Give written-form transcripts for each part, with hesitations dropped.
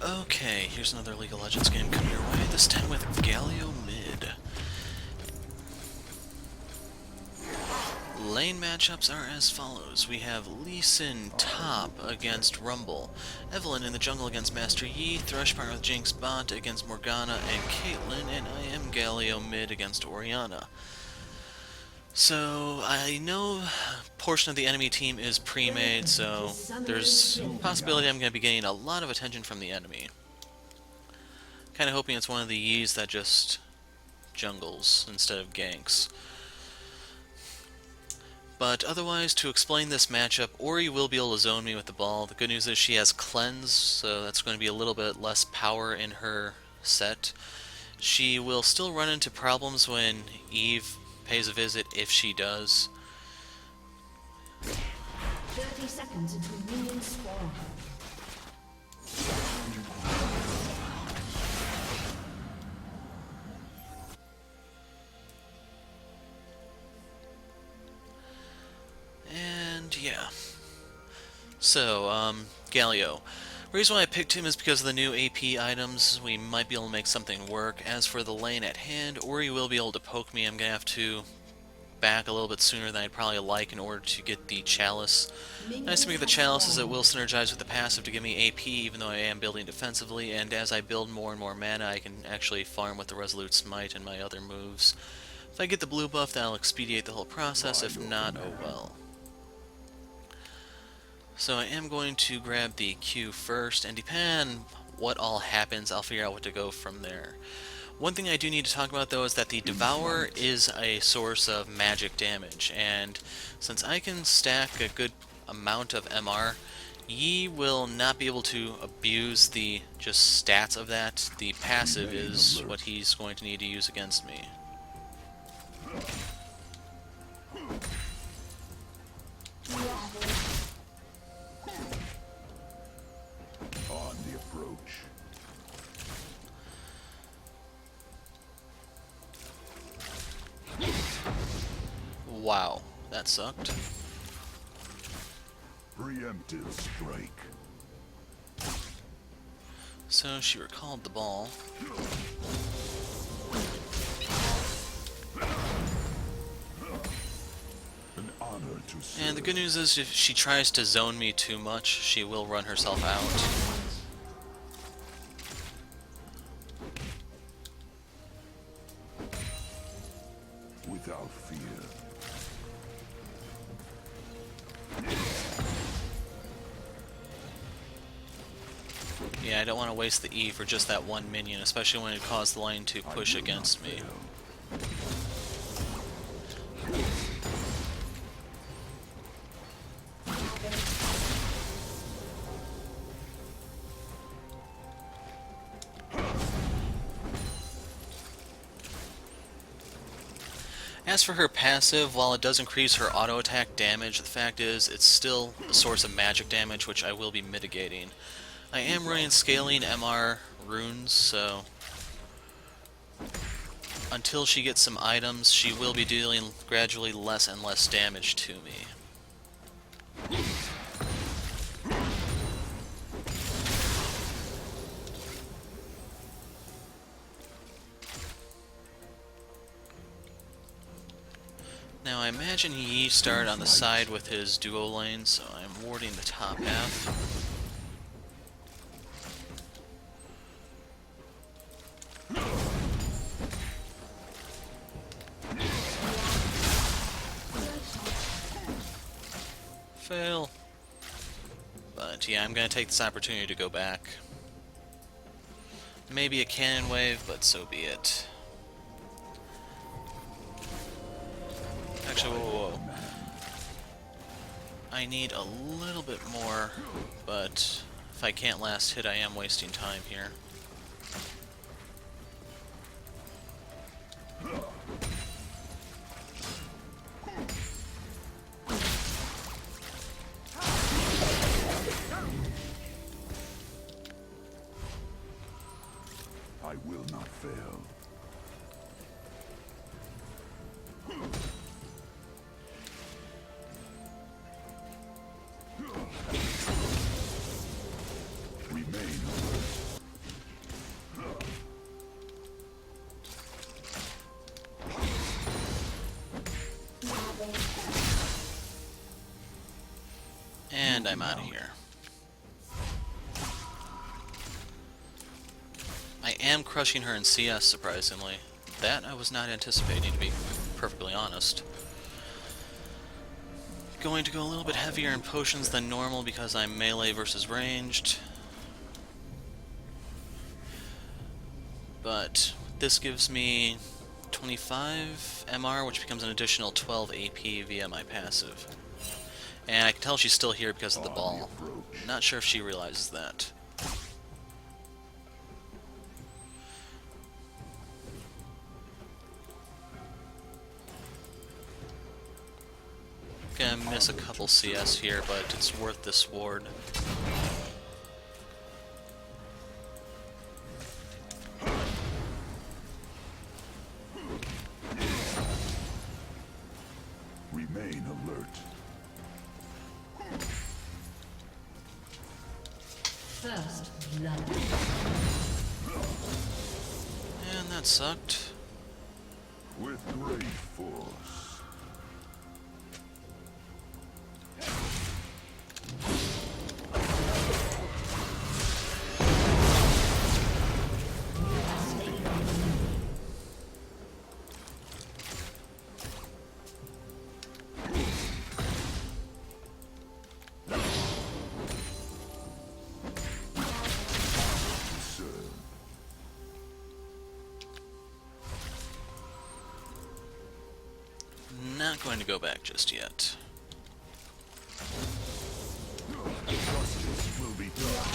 Okay, here's another League of Legends game coming your way, this time with Galio mid. Lane matchups are as follows. We have Lee Sin top against Rumble, Evelynn in the jungle against Master Yi, Thresh partner with Jinx bot against Morgana and Caitlyn, and I am Galio mid against Orianna. So, I know a portion of the enemy team is pre-made, so there's a possibility I'm going to be getting a lot of attention from the enemy. Kinda hoping it's one of the Yis that just jungles instead of ganks. But otherwise, to explain this matchup, Ori will be able to zone me with the ball. The good news is she has Cleanse, so that's going to be a little bit less power in her set. She will still run into problems when Eve pays a visit, if she does. 30 seconds until minions spawn. And yeah. So, Galio. The reason why I picked him is because of the new AP items. We might be able to make something work. As for the lane at hand, Ori will be able to poke me. I'm going to have to back a little bit sooner than I'd probably like in order to get the Chalice. Nice to get the Chalice is it will synergize with the passive to give me AP, even though I am building defensively, and as I build more and more mana, I can actually farm with the Resolute Smite and my other moves. If I get the blue buff, that'll expedite the whole process. If not, oh well. So I am going to grab the Q first, and depending on what all happens, I'll figure out what to go from there. One thing I do need to talk about, though, is that the Devourer is a source of magic damage, and since I can stack a good amount of MR, Yi will not be able to abuse the just stats of that. The passive is what he's going to need to use against me. On the approach. Wow, that sucked. Preemptive strike. So she recalled the ball. An honor to serve. And the good news is if she tries to zone me too much, she will run herself out. Without fear. Yeah, I don't want to waste the E for just that one minion, especially when it caused the lane to push against me. As for her passive, while it does increase her auto attack damage, the fact is it's still a source of magic damage, which I will be mitigating. I am running scaling MR runes, so until she gets some items, she will be dealing gradually less and less damage to me. Now I imagine he started on the side with his duo lane, so I'm warding the top half. Fail. But yeah, I'm gonna take this opportunity to go back. Maybe a cannon wave, but so be it. Actually, whoa. I need a little bit more, but if I can't last hit, I am wasting time here. I will not fail. Remain alert. I'm out of here. I am crushing her in CS, surprisingly. That I was not anticipating, to be perfectly honest. Going to go a little bit heavier in potions than normal because I'm melee versus ranged. But this gives me 25 MR, which becomes an additional 12 AP via my passive. And I can tell she's still here because of the ball. Not sure if she realizes that. Gonna miss a couple CS here, but it's worth this ward. Remain alert. First blood. And that sucked. With great force. Not going to go back just yet. Justice will be done.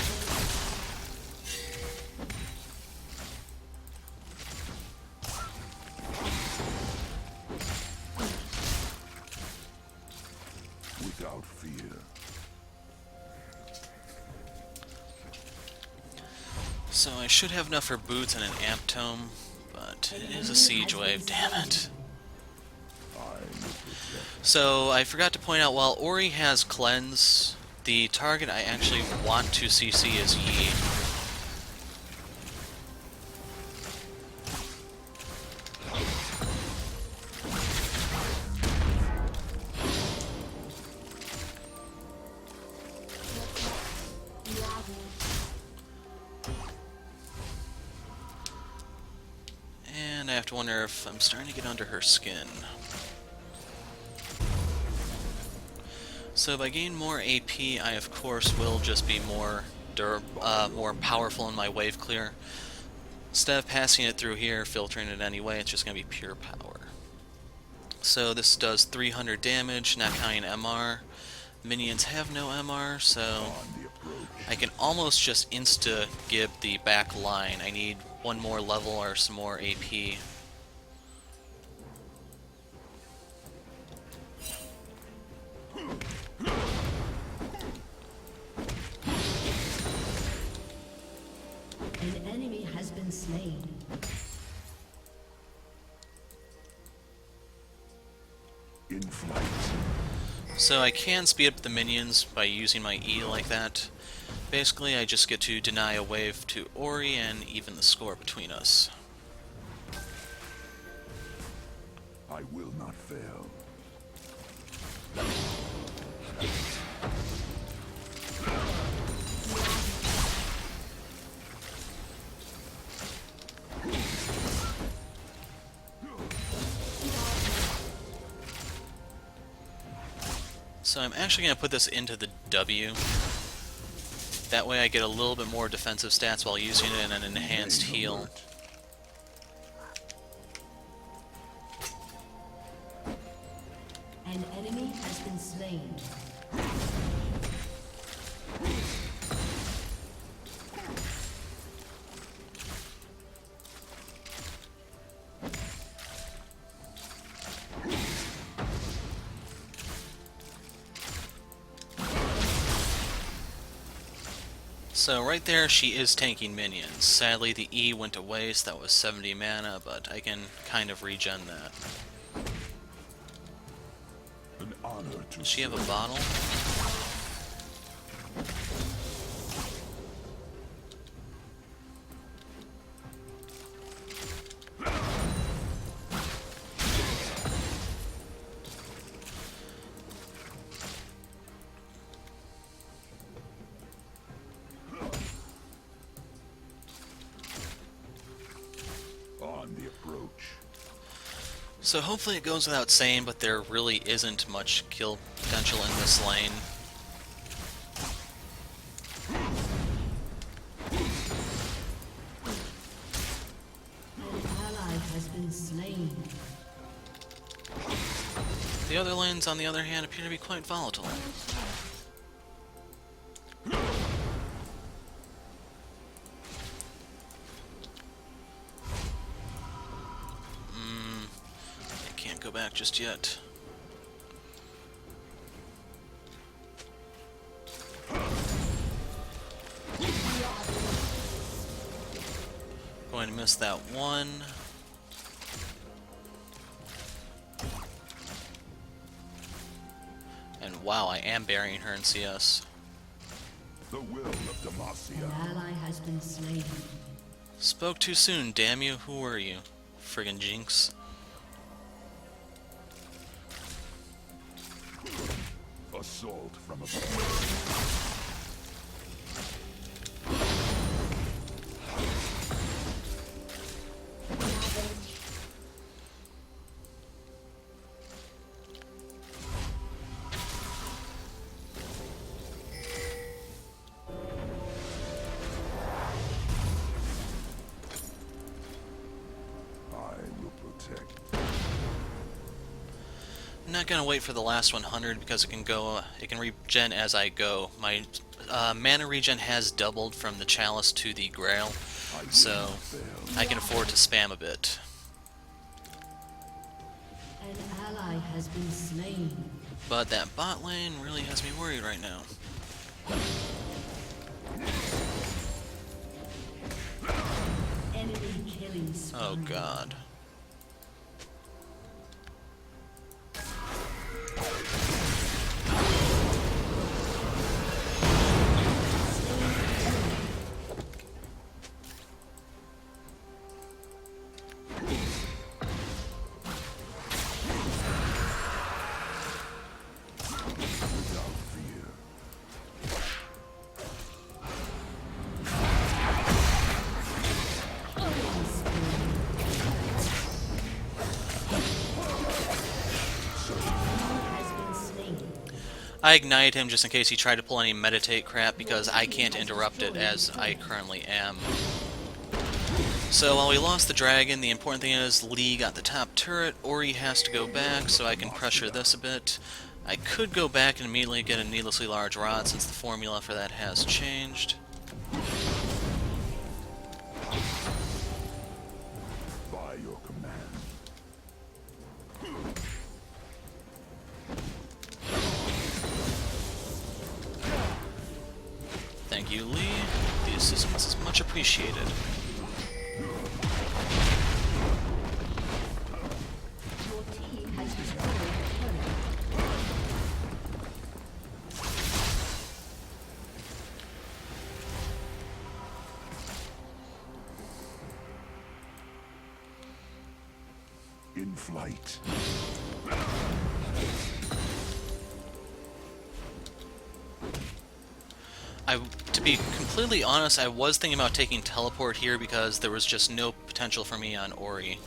Without fear. So I should have enough for boots and an amp tome, but it is a siege wave, damn it. So I forgot to point out, while Ori has cleanse, the target I actually want to CC is Yi. And I have to wonder if I'm starting to get under her skin. So if I gain more AP, I of course will just be more powerful in my wave clear. Instead of passing it through here, filtering it anyway, it's just going to be pure power. So this does 300 damage, not counting MR. Minions have no MR, so I can almost just insta-gib the back line. I need one more level or some more AP. An enemy has been slain. In flight. So I can speed up the minions by using my E like that. Basically, I just get to deny a wave to Ori and even the score between us. I will not fail. So I'm actually going to put this into the W. That way I get a little bit more defensive stats while using it in an enhanced heal. An enemy has been slain. So right there, she is tanking minions. Sadly, the E went to waste. That was 70 mana, but I can kind of regen that. An honor to Does she have a bottle? So hopefully it goes without saying, but there really isn't much kill potential in this lane. An ally has been slain. The other lanes, on the other hand, appear to be quite volatile. I can't go back just yet. Going to miss that one. And wow, I am burying her in CS. The will of Demacia. An ally has been slain. Spoke too soon, damn you. Who were you? Friggin' Jinx. Assault from above. I will protect. I'm not gonna wait for the last 100 because it can regen as I go. My mana regen has doubled from the chalice to the grail, so I can afford to spam a bit. An ally has been slain. But that bot lane really has me worried right now. Enemy killing spree. Oh god. Without fear. Has been slain. I ignited him just in case he tried to pull any meditate crap because I can't interrupt it as I currently am. So while we lost the dragon, the important thing is Lee got the top turret. Ori has to go back so I can pressure this a bit. I could go back and immediately get a needlessly large rod since the formula for that has changed. By your command. Thank you, Lee. The assistance is much appreciated. Your team has destroyed a turret. In flight. To be completely honest, I was thinking about taking teleport here because there was just no potential for me on Ori.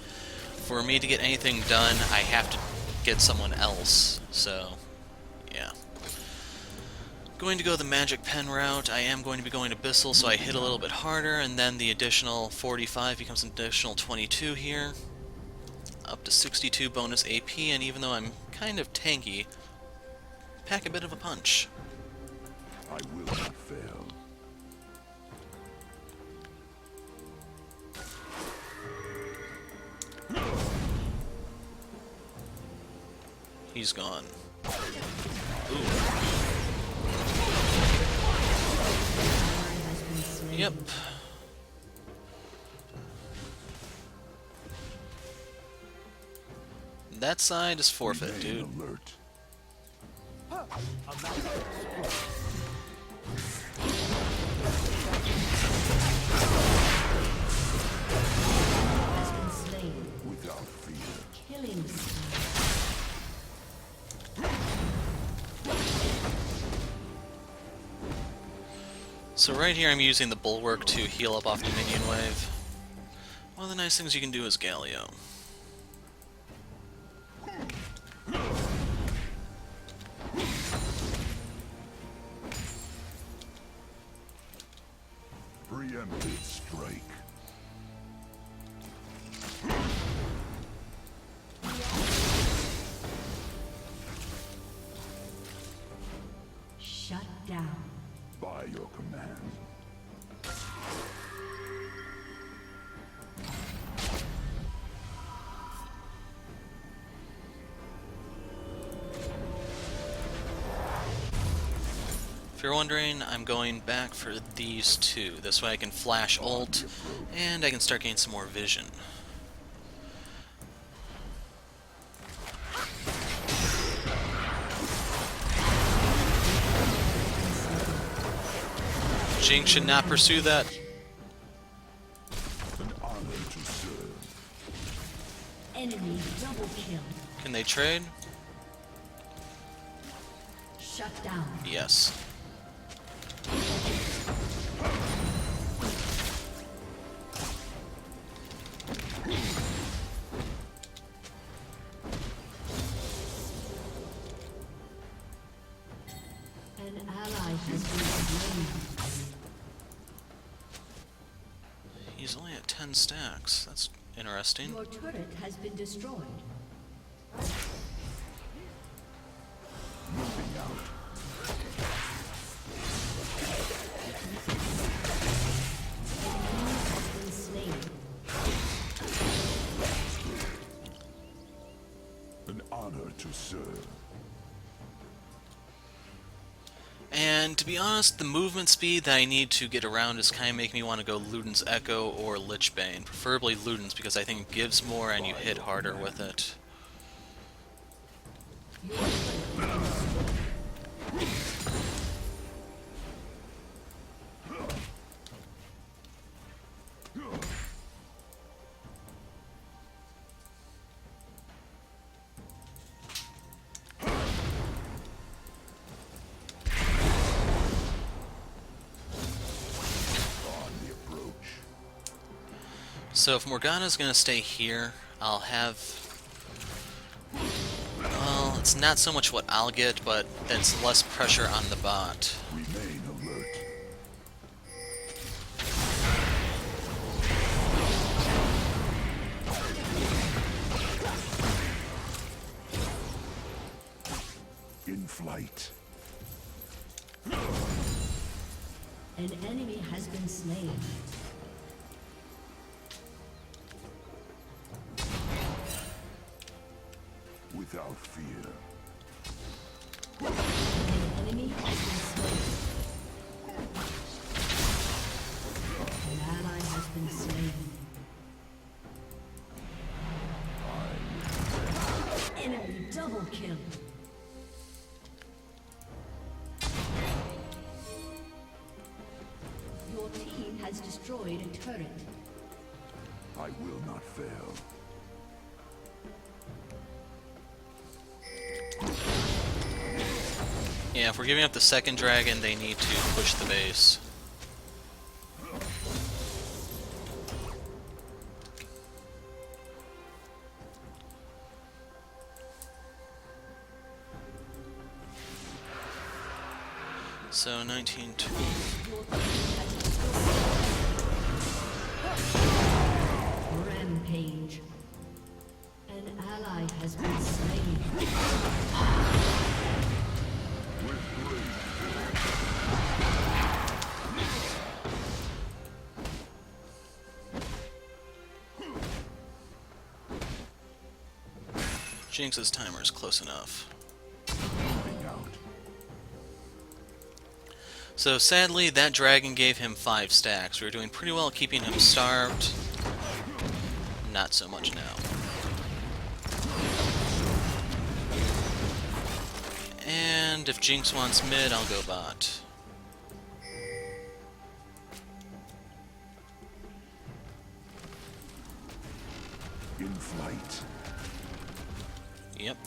For me to get anything done, I have to get someone else, so yeah. Going to go the magic pen route. I am going to be going to Abyssal, so I hit a little bit harder, and then the additional 45 becomes an additional 22 here. Up to 62 bonus AP, and even though I'm kind of tanky, pack a bit of a punch. I will not fail. He's gone. Ooh. Ally has been slain. Yep. That side is forfeit, Remain dude. alert. Has been slain. Without fear. Killing spree. So right here I'm using the Bulwark to heal up off the minion wave. One of the nice things you can do is Galio. Preemptive strike. Shut down. By your command. If you're wondering, I'm going back for these two. This way I can flash ult, and I can start getting some more vision. Jinx should not pursue that. An honor to serve. Enemy double kill. Can they trade? Shut down. Yes. An ally has been slain. He's only at 10 stacks. That's interesting. Your turret has been destroyed. Moving out. Been slain. An honor to serve. And to be honest, the movement speed that I need to get around is kind of making me want to go Luden's Echo or Lichbane. Preferably Luden's because I think it gives more and you hit harder with it. So if Morgana's gonna stay here, I'll have... Well, it's not so much what I'll get, but it's less pressure on the bot. Remain alert. In flight. An enemy has been slain. Without fear. An enemy has been slain. An ally has been slain. Enemy double kill. Your team has destroyed a turret. I will not fail. Yeah, if we're giving up the second dragon, they need to push the base. So 19-2. Rampage. An ally has been slain. Jinx's timer is close enough. Moving out. So sadly, that dragon gave him 5 stacks. We were doing pretty well keeping him starved. Not so much now. And if Jinx wants mid, I'll go bot. In flight. Yep.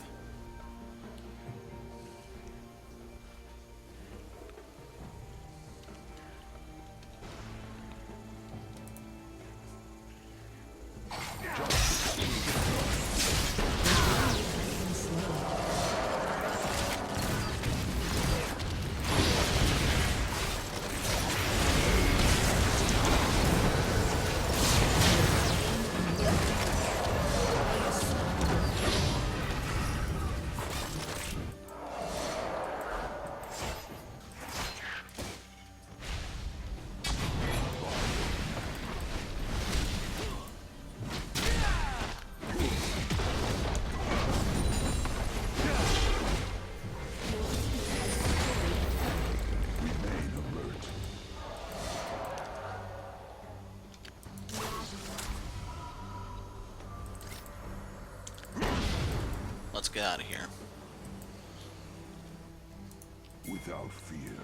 let's get out of here. Without fear.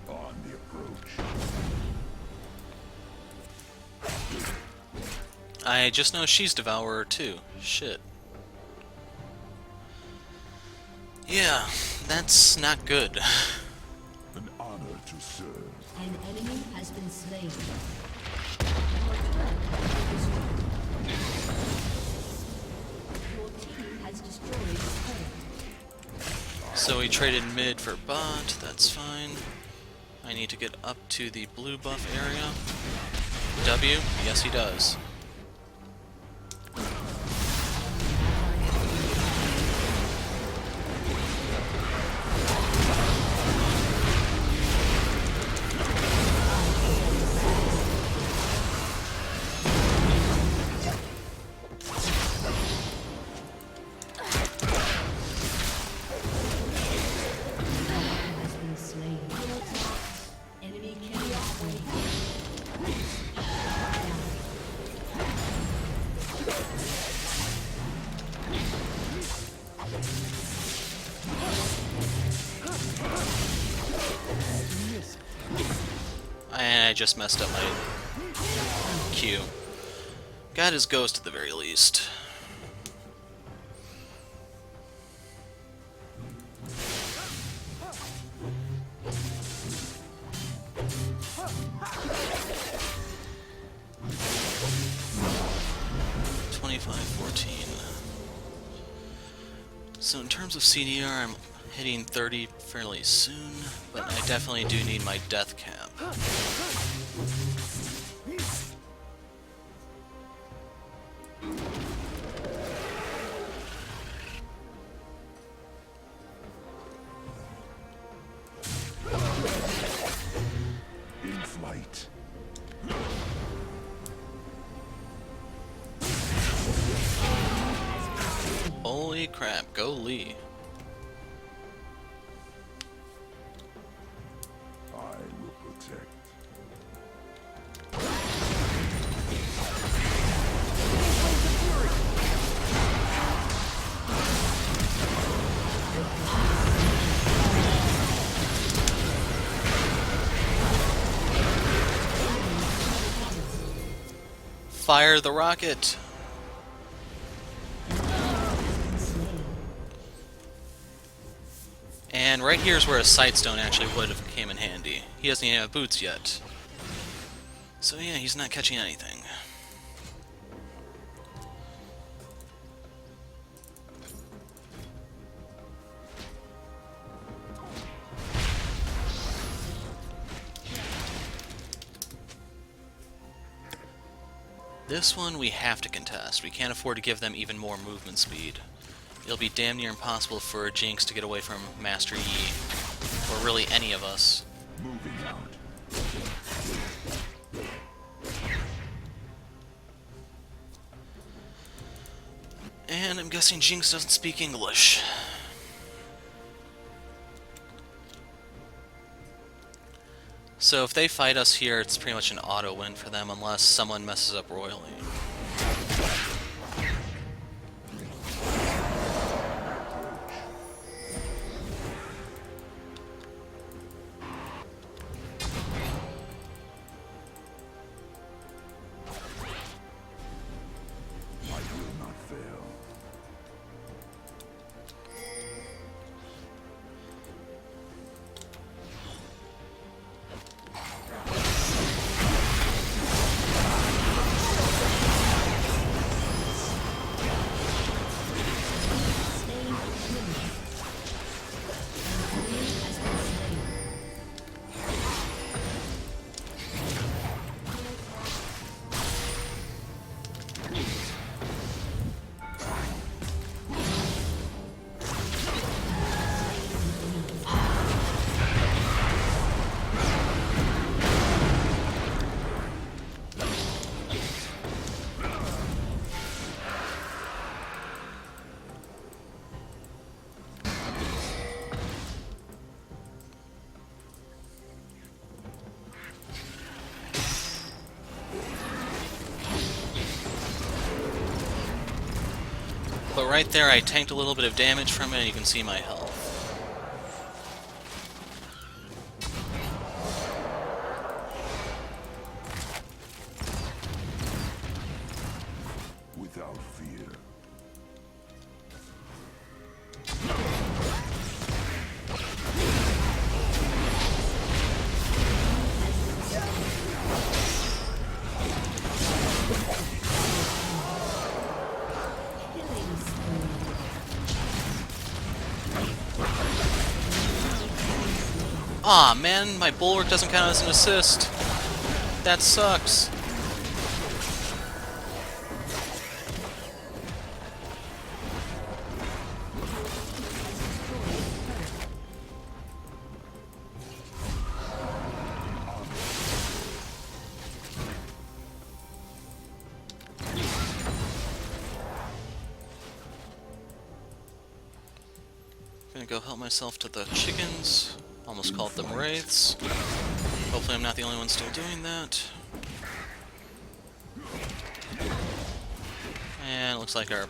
On the approach. I just know she's Devourer too. Shit. Yeah, that's not good. An honor to serve. An enemy has been slain. Your turret has been destroyed. Your team has destroyed a turret. So we traded mid for bot, that's fine. I need to get up to the blue buff area. W? Yes, he does. Has been slain. Enemy killing spree. And I just messed up my Q. Got his ghost at the very least. So in terms of CDR, I'm hitting 30 fairly soon, but I definitely do need my death cap. In flight. Holy crap, go Lee. I will protect. Fire the rocket! And right here is where a sightstone actually would have came in handy. He doesn't even have boots yet. So yeah, he's not catching anything. This one we have to contest. We can't afford to give them even more movement speed. It'll be damn near impossible for Jinx to get away from Master Yi, or really any of us. Moving out. And I'm guessing Jinx doesn't speak English. So if they fight us here, it's pretty much an auto win for them unless someone messes up royally. I will not fail. But right there, I tanked a little bit of damage from it, and you can see my health. Without fear. Killing spree. Aw, man, my Bulwark doesn't count as an assist. That sucks. Gonna go help myself to the chickens. Almost called them wraiths. Hopefully I'm not the only one still doing that. And it looks like our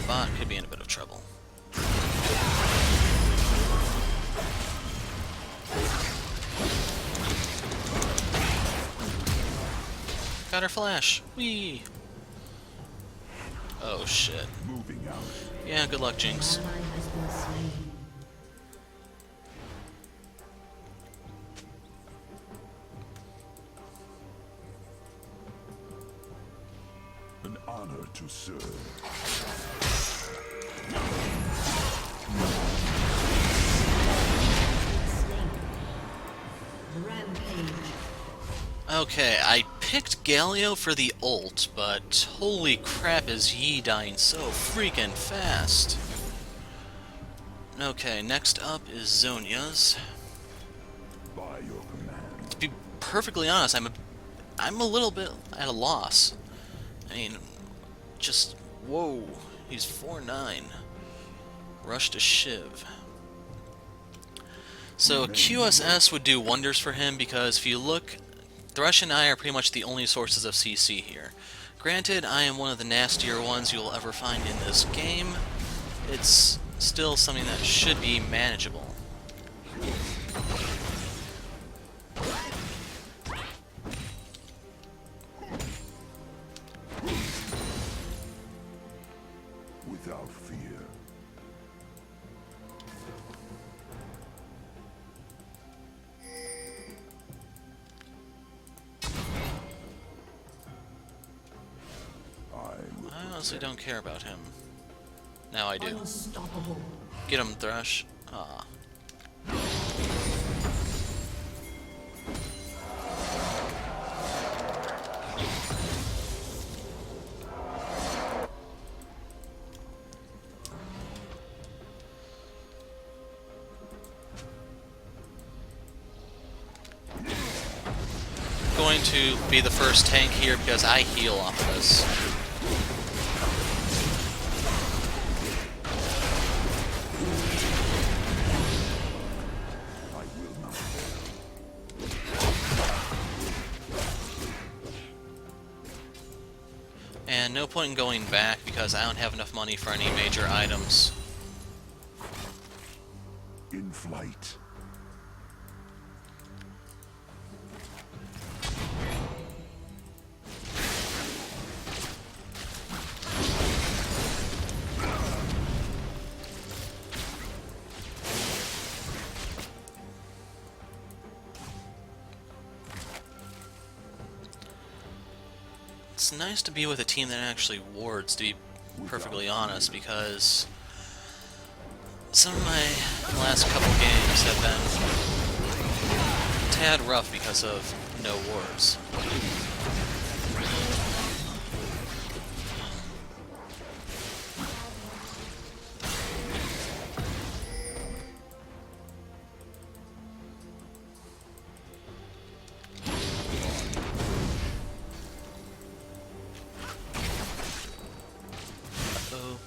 bot could be in a bit of trouble. Got our flash. Whee! Oh shit. Moving out. Yeah, good luck, Jinx. Ally has been slain. An honor to serve. Slain. Rampage. Okay, I picked Galio for the ult, but holy crap is Yi dying so freaking fast. Okay, next up is Zhonya's. By your command. To be perfectly honest, I'm a little bit at a loss. I mean, just whoa, he's 4-9. Rush to Shiv. So QSS would do wonders for him because if you look, Thresh and I are pretty much the only sources of CC here. Granted, I am one of the nastier ones you'll ever find in this game. It's still something that should be manageable. Without fear. I honestly don't care about him. Now I do. Unstoppable. Get him, Thresh. Ah. Going to be the first tank here because I heal off of this. I will not. And no point in going back because I don't have enough money for any major items. In flight. It's nice to be with a team that actually wards, to be perfectly honest, because some of my last couple games have been a tad rough because of no wards. Uh-oh.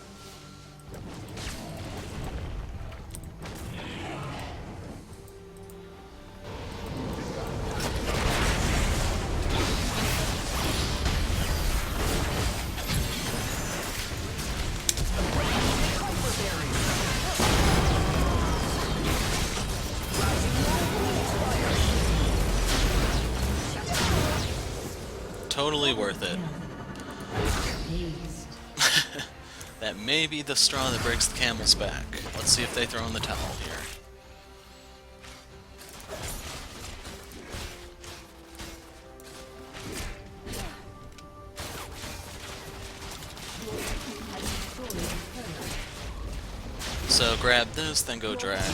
totally worth it. Aced. That may be the straw that breaks the camel's back. Let's see if they throw in the towel here. So grab this, then go drag.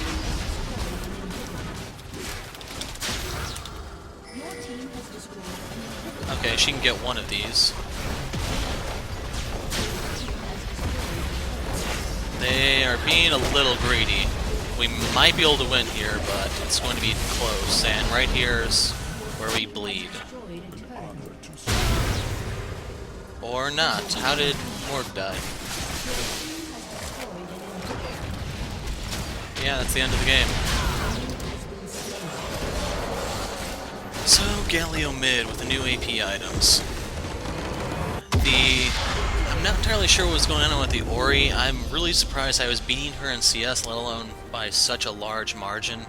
Okay, she can get one of these. They are being a little greedy. We might be able to win here, but it's going to be close. And right here is where we bleed. Or not. How did Morg die? Yeah, that's the end of the game. So, Galio mid with the new AP items. I'm not entirely sure what was going on with the Ori. I'm really surprised I was beating her in CS, let alone by such a large margin.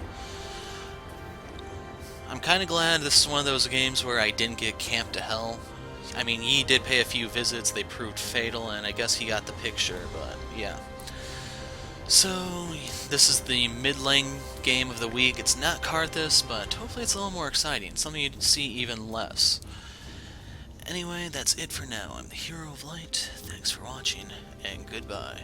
I'm kind of glad this is one of those games where I didn't get camped to hell. I mean, he did pay a few visits, they proved fatal, and I guess he got the picture, but yeah. So, this is the mid lane game of the week. It's not Karthus, but hopefully it's a little more exciting, something you'd see even less. Anyway, that's it for now. I'm the Hero of Light. Thanks for watching, and goodbye.